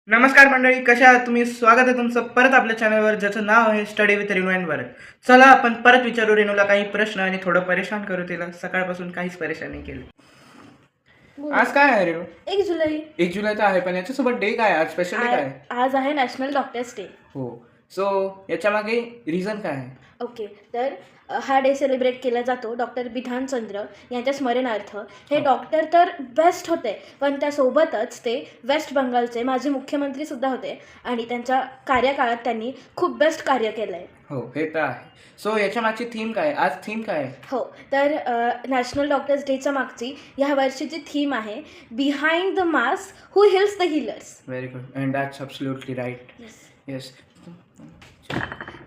नमस्कार मंडळी, कशा आहात तुम्ही? स्वागत आहे तुमचं परत आपल्या चॅनलवर, ज्याचं नाव आहे स्टडी विथ रेणू अँड भरत. चला आपण परत विचारू रेणूला काही प्रश्न आणि थोडं परेशान करू तिला. सकाळपासून काहीच परेशानी केली. आज काय आहे रेणू? 1 जुलै. 1 जुलै तर आहे, पण याच्यासोबत डे काय आहे? आज स्पेशल डे काय आहे? आज आहे नॅशनल डॉक्टर्स डे. हो, सो याच्या मागे रिझन काय आहे? ओके, तर हा डे सेलिब्रेट केला जातो डॉक्टर बिधानचंद्र यांच्या स्मरणार्थ. हे डॉक्टर तर बेस्ट होते, पण त्यासोबतच ते वेस्ट बंगालचे माजी मुख्यमंत्रीसुद्धा होते आणि त्यांच्या कार्यकाळात त्यांनी खूप बेस्ट कार्य केलं आहे. हो, हे तर आहे. सो याच्या मागची थीम काय आहे? आज थीम काय आहे? हो, तर नॅशनल डॉक्टर्स डेच्या मागची ह्या वर्षीची थीम आहे behind the mask who heals the healers. Very good and that's absolutely right. Yes.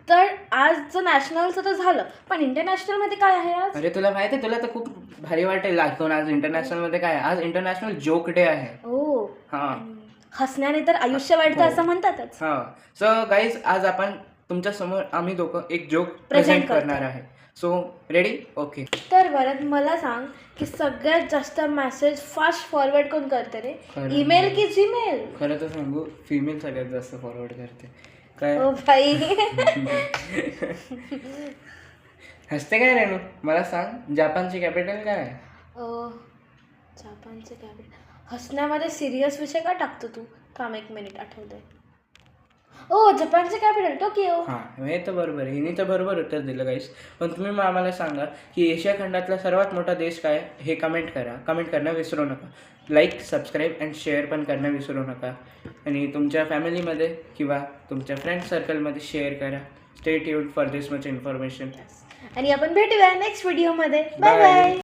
तर आजचं नॅशनलचं तर झालं, पण इंटरनॅशनलमध्ये काय आहे आज? अरे तुला माहिती आहे, तुला तर खूप भारी वाटेल ऐकून. आज इंटरनॅशनलमध्ये काय आहे? आज इंटरनॅशनल जोक डे आहे. ओ, हां हसण्याने तर आयुष्य वाढतं असं म्हणतातच. हां. सो गाईज, आज आपण तुमच्या समोर आम्ही दोघं एक जोक प्रेझेंट करणार आहे. So ready? ओके. तर वरद मला सांग की सगळ्यात जास्त मेसेज फास्ट फॉरवर्ड कोण करते रे? खरं. ईमेल की जीमेल? खरं तर सांगू, फिमेल सगळ्यात जास्त फॉरवर्ड करते. काय ओ भाई. हसते काय रेणू? मला सांग, जपानची कॅपिटल काय आहे? जापानचे कॅपिटल. हसण्यामध्ये सिरियस विषय का टाकतो तू? थांब 1 मिनिट, आठवतंय. ओ, जपानचे कॅपिटल टोकियो. हां, हे तर बरोबर आहे. हिने तर बरोबर उत्तर दिलं गाईस. पण तुम्ही मग आम्हाला सांगा की एशिया खंडातला सर्वात मोठा देश काय आहे? हे कमेंट करा. कमेंट करणं विसरू नका. लाईक, सबस्क्राईब अँड शेअर पण करणं विसरू नका. आणि तुमच्या फॅमिलीमध्ये किंवा तुमच्या फ्रेंड सर्कलमध्ये शेअर करा. Stay tuned for this much information. आणि आपण भेटूया नेक्स्ट व्हिडिओमध्ये. Bye Bye. बाय.